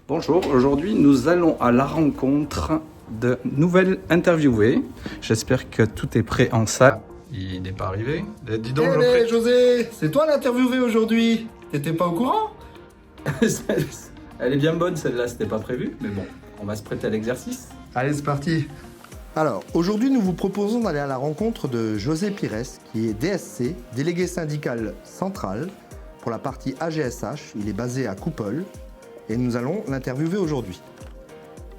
Bonjour, aujourd'hui nous allons à la rencontre de nouvelles interviewées. J'espère que tout est prêt en salle. Il n'est pas arrivé. Dis donc, Hey, José, c'est toi l'interviewé aujourd'hui. T'étais pas au courant? Elle est bien bonne celle-là, c'était pas prévu, mais bon, on va se prêter à l'exercice. Allez, c'est parti. Alors, aujourd'hui, nous vous proposons d'aller à la rencontre de José Pires, qui est DSC, délégué syndical central pour la partie AGSH. Il est basé à Coupole et nous allons l'interviewer aujourd'hui.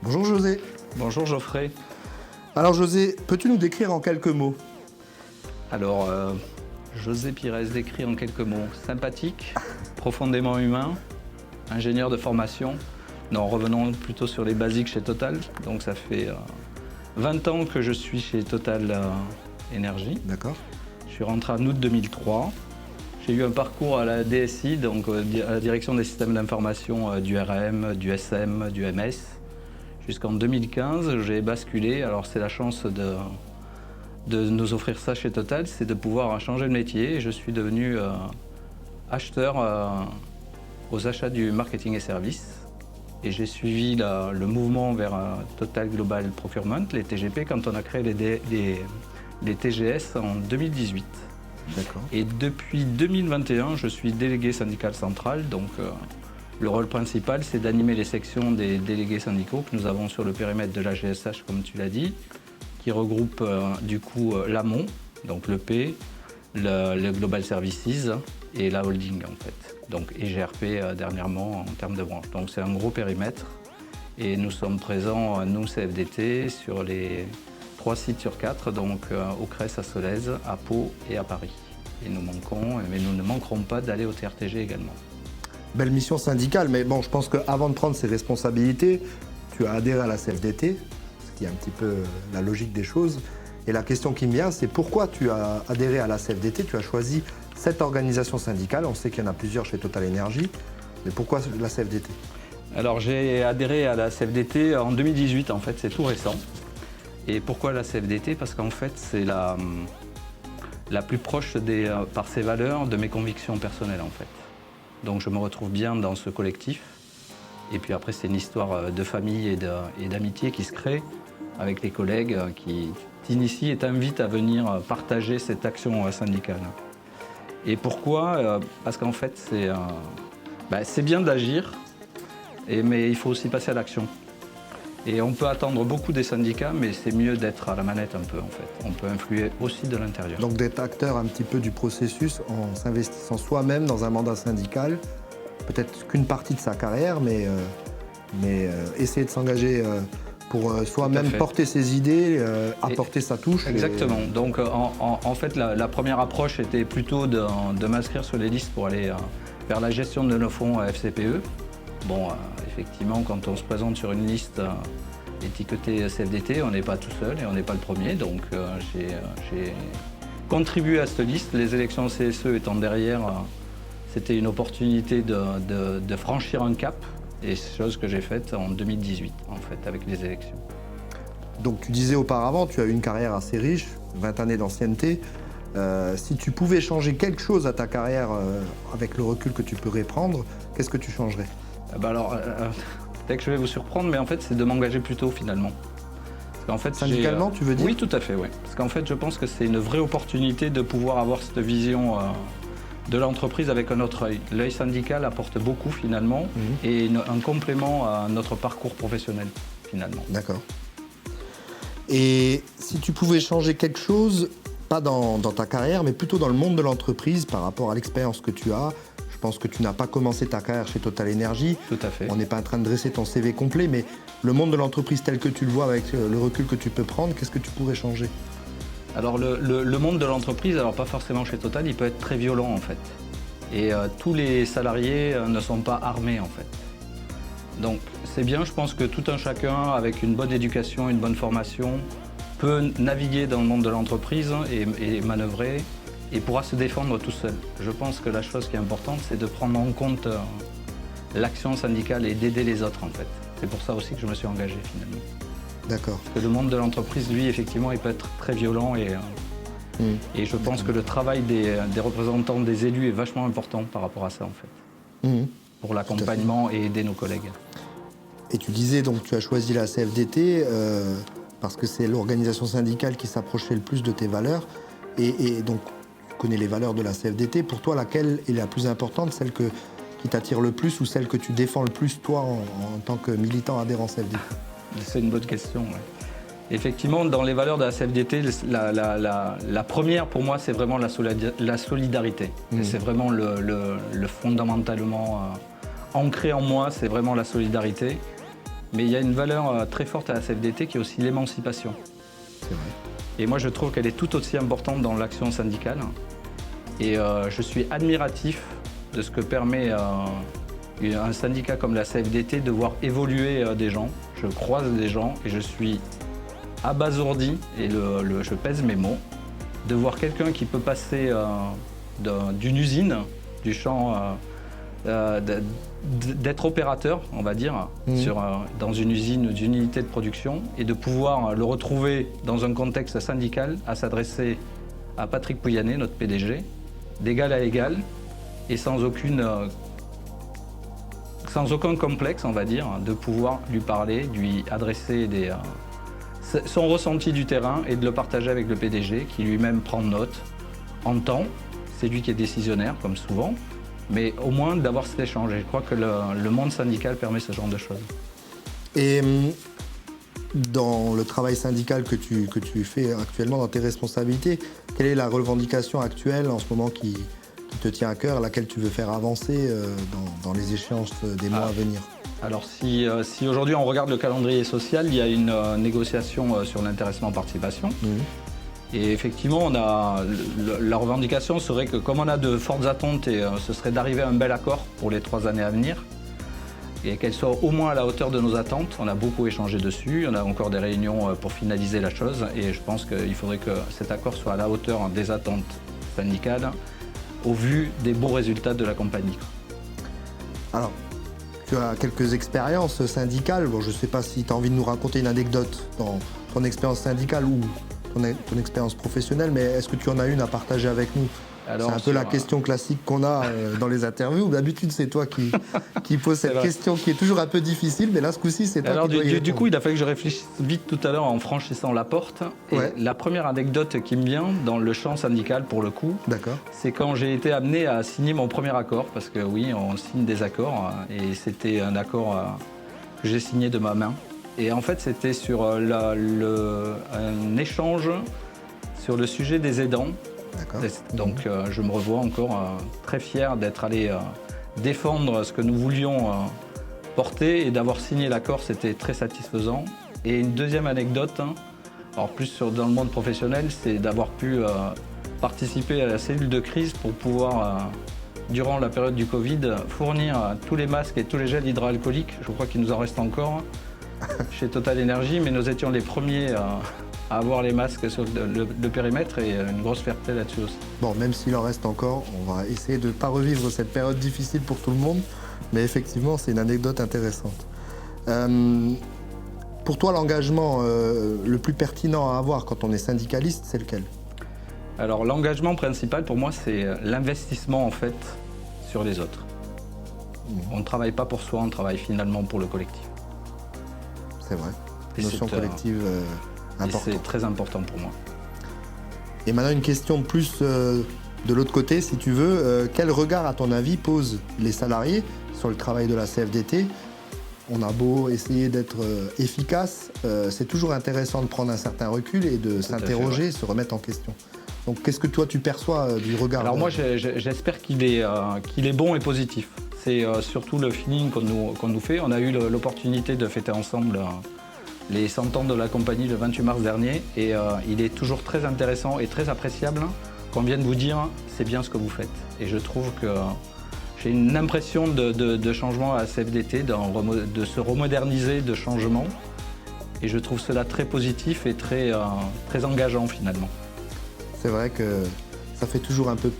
Bonjour José. Bonjour Geoffrey. Alors José, peux-tu nous décrire en quelques mots? Alors, José Pires décrit en quelques mots. Sympathique, profondément humain, ingénieur de formation. Non, revenons plutôt sur les basiques chez Total. Donc ça fait 20 ans que je suis chez Total Énergie. D'accord. Je suis rentré en août 2003. J'ai eu un parcours à la DSI, donc à la direction des systèmes d'information du RM, du SM, du MS. Jusqu'en 2015, j'ai basculé. Alors c'est la chance de nous offrir ça chez Total, c'est de pouvoir changer de métier. Et je suis devenu acheteur aux achats du marketing et services. Et j'ai suivi le mouvement vers Total Global Procurement, les TGP, quand on a créé les TGS en 2018. D'accord. Et depuis 2021, je suis délégué syndical central. Donc le rôle principal, c'est d'animer les sections des délégués syndicaux que nous avons sur le périmètre de la GSH, comme tu l'as dit, qui regroupe du coup l'amont, donc le P, le Global Services et la holding en fait. Donc et GRP dernièrement en termes de branche. Donc c'est un gros périmètre et nous sommes présents, nous CFDT, sur les 3 sites sur 4, donc au Cress, à Solèze, à Pau et à Paris. Et nous ne manquerons pas d'aller au TRTG également. Belle mission syndicale, mais bon, je pense qu'avant de prendre ces responsabilités, tu as adhéré à la CFDT, ce qui est un petit peu la logique des choses. Et la question qui me vient, c'est pourquoi tu as adhéré à la CFDT, tu as choisi cette organisation syndicale, on sait qu'il y en a plusieurs chez Total Énergie, mais pourquoi la CFDT? Alors j'ai adhéré à la CFDT en 2018, en fait, c'est tout récent. Et pourquoi la CFDT? Parce qu'en fait, c'est la plus proche par ses valeurs de mes convictions personnelles, en fait. Donc je me retrouve bien dans ce collectif. Et puis après, c'est une histoire de famille et d'amitié qui se crée avec les collègues qui t'initient et t'invitent à venir partager cette action syndicale. Et pourquoi? Parce qu'en fait, c'est bien d'agir, mais il faut aussi passer à l'action. Et on peut attendre beaucoup des syndicats, mais c'est mieux d'être à la manette un peu en fait. On peut influer aussi de l'intérieur. Donc d'être acteur un petit peu du processus en s'investissant soi-même dans un mandat syndical, peut-être qu'une partie de sa carrière, mais essayer de s'engager pour soi-même porter ses idées, apporter sa touche. Exactement. Donc en fait, la première approche était plutôt de m'inscrire sur les listes pour aller vers la gestion de nos fonds FCPE. Bon, effectivement, quand on se présente sur une liste étiquetée CFDT, on n'est pas tout seul et on n'est pas le premier. Donc j'ai contribué à cette liste. Les élections CSE étant derrière, c'était une opportunité de franchir un cap. Et c'est chose que j'ai faite en 2018, en fait, avec les élections. Donc tu disais auparavant, tu as eu une carrière assez riche, 20 années d'ancienneté. Si tu pouvais changer quelque chose à ta carrière avec le recul que tu pourrais prendre, qu'est-ce que tu changerais? Alors, peut-être que je vais vous surprendre, mais en fait, c'est de m'engager plus tôt, finalement. Parce qu'en fait, syndicalement, tu veux dire? Oui, tout à fait, oui. Parce qu'en fait, je pense que c'est une vraie opportunité de pouvoir avoir cette vision de l'entreprise avec un autre œil. L'œil syndical apporte beaucoup, finalement, et un complément à notre parcours professionnel, finalement. D'accord. Et si tu pouvais changer quelque chose, pas dans ta carrière, mais plutôt dans le monde de l'entreprise par rapport à l'expérience que tu as, je pense que tu n'as pas commencé ta carrière chez Total Énergie. Tout à fait. On n'est pas en train de dresser ton CV complet, mais le monde de l'entreprise tel que tu le vois avec le recul que tu peux prendre, qu'est-ce que tu pourrais changer? Alors le monde de l'entreprise, alors pas forcément chez Total, il peut être très violent en fait. Et tous les salariés ne sont pas armés en fait. Donc c'est bien, je pense que tout un chacun avec une bonne éducation, une bonne formation peut naviguer dans le monde de l'entreprise et manœuvrer et pourra se défendre tout seul. Je pense que la chose qui est importante, c'est de prendre en compte l'action syndicale et d'aider les autres en fait. C'est pour ça aussi que je me suis engagé finalement. D'accord. Parce que le monde de l'entreprise, lui, effectivement, il peut être très violent et je pense que le travail des représentants, des élus est vachement important par rapport à ça en fait. Pour l'accompagnement et aider nos collègues. Et tu disais donc tu as choisi la CFDT parce que c'est l'organisation syndicale qui s'approchait le plus de tes valeurs. Et donc tu connais les valeurs de la CFDT. Pour toi, laquelle est la plus importante, celle qui t'attire le plus ou celle que tu défends le plus toi en tant que militant adhérent CFDT? C'est une bonne question. Ouais. Effectivement, dans les valeurs de la CFDT, la première pour moi, c'est vraiment la solidarité. C'est vraiment le fondamentalement ancré en moi, c'est vraiment la solidarité. Mais il y a une valeur très forte à la CFDT qui est aussi l'émancipation. C'est vrai. Et moi, je trouve qu'elle est tout aussi importante dans l'action syndicale. Et je suis admiratif de ce que permet un syndicat comme la CFDT de voir évoluer des gens. Je croise des gens et je suis abasourdi, et je pèse mes mots, de voir quelqu'un qui peut passer d'une usine, du champ, d'être opérateur, on va dire, dans une usine, d'une unité de production, et de pouvoir le retrouver dans un contexte syndical, à s'adresser à Patrick Pouyanné, notre PDG, d'égal à égal, et sans aucun complexe, on va dire, de pouvoir lui parler, lui adresser son ressenti du terrain et de le partager avec le PDG, qui lui-même prend note, entend, c'est lui qui est décisionnaire, comme souvent, mais au moins d'avoir cet échange. Et je crois que le monde syndical permet ce genre de choses. Et dans le travail syndical que tu fais actuellement, dans tes responsabilités, quelle est la revendication actuelle en ce moment qui te tient à cœur, laquelle tu veux faire avancer dans les échéances des mois à venir? Alors si aujourd'hui on regarde le calendrier social, il y a une négociation sur l'intéressement participation. Et effectivement, la revendication serait que comme on a de fortes attentes, ce serait d'arriver à un bel accord pour les 3 années à venir, et qu'elle soit au moins à la hauteur de nos attentes. On a beaucoup échangé dessus, on a encore des réunions pour finaliser la chose, et je pense qu'il faudrait que cet accord soit à la hauteur des attentes syndicales, au vu des bons résultats de la compagnie. Alors, tu as quelques expériences syndicales. Bon, je ne sais pas si tu as envie de nous raconter une anecdote dans ton expérience syndicale ou ton expérience professionnelle, mais est-ce que tu en as une à partager avec nous? C'est un peu la question classique qu'on a dans les interviews. D'habitude, c'est toi qui pose cette question qui est toujours un peu difficile, mais là, ce coup-ci, c'est toi qui dois y répondre. Du coup, il a fallu que je réfléchisse vite tout à l'heure en franchissant la porte. Et la première anecdote qui me vient dans le champ syndical, pour le coup, c'est quand j'ai été amené à signer mon premier accord, parce que oui, on signe des accords, et c'était un accord que j'ai signé de ma main. Et en fait, c'était sur un échange sur le sujet des aidants. Donc je me revois encore très fier d'être allé défendre ce que nous voulions porter, et d'avoir signé l'accord, c'était très satisfaisant. Et une deuxième anecdote, alors plus dans le monde professionnel, c'est d'avoir pu participer à la cellule de crise pour pouvoir, durant la période du Covid, fournir tous les masques et tous les gels hydroalcooliques. Je crois qu'il nous en reste encore chez Total Energy, mais nous étions les premiers à avoir les masques sur le périmètre, et une grosse fierté là-dessus aussi. Bon, même s'il en reste encore, on va essayer de ne pas revivre cette période difficile pour tout le monde, mais effectivement, c'est une anecdote intéressante. Pour toi, l'engagement le plus pertinent à avoir quand on est syndicaliste, c'est lequel? Alors, l'engagement principal pour moi, c'est l'investissement en fait sur les autres. On ne travaille pas pour soi, on travaille finalement pour le collectif. C'est vrai. Notion collective importante. C'est très important pour moi. Et maintenant, une question plus de l'autre côté, si tu veux. Quel regard, à ton avis, posent les salariés sur le travail de la CFDT? On a beau essayer d'être efficace, c'est toujours intéressant de prendre un certain recul et de s'interroger, se remettre en question. Donc, qu'est-ce que toi, tu perçois du regard? Alors moi, j'espère qu'il est bon et positif. C'est surtout le feeling qu'on nous fait. On a eu l'opportunité de fêter ensemble les 100 ans de la compagnie le 28 mars dernier, et il est toujours très intéressant et très appréciable qu'on vienne vous dire c'est bien ce que vous faites. Et je trouve que j'ai une impression de changement à la CFDT, de se remoderniser, de changement, et je trouve cela très positif et très engageant finalement. C'est vrai que ça fait toujours un peu...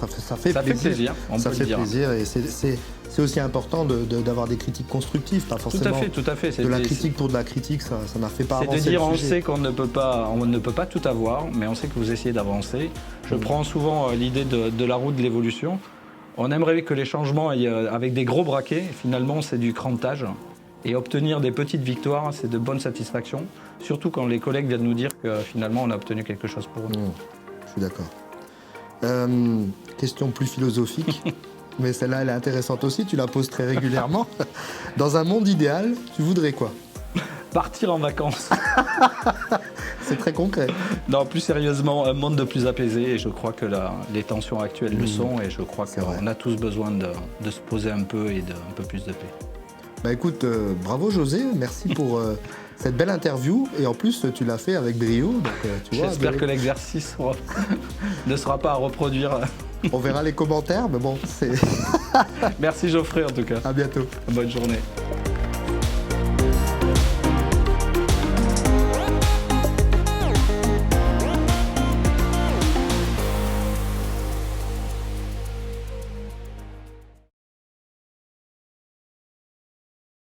Ça fait plaisir, ça fait plaisir, et c'est aussi important d'avoir des critiques constructives, pas forcément tout à fait. De la critique pour de la critique, ça n'a fait pas avancer. C'est de dire on sait qu'on ne peut pas tout avoir, mais on sait que vous essayez d'avancer. Je prends souvent l'idée de la roue de l'évolution. On aimerait que les changements aillent avec des gros braquets, finalement c'est du crantage. Et obtenir des petites victoires, c'est de bonnes satisfactions, surtout quand les collègues viennent nous dire que finalement on a obtenu quelque chose pour eux. Je suis d'accord. Question plus philosophique, mais celle-là elle est intéressante aussi, tu la poses très régulièrement. Dans un monde idéal, tu voudrais quoi? Partir en vacances. C'est très concret. Non, plus sérieusement, un monde de plus apaisé, et je crois que les tensions actuelles le sont, et je crois qu'on a tous besoin de se poser un peu et d'un peu plus de paix. Bah écoute, bravo José, merci pour cette belle interview, et en plus tu l'as fait avec brio, donc tu vois. J'espère que l'exercice ne sera pas à reproduire. On verra les commentaires, mais bon, c'est... Merci Geoffrey en tout cas. À bientôt. Bonne journée.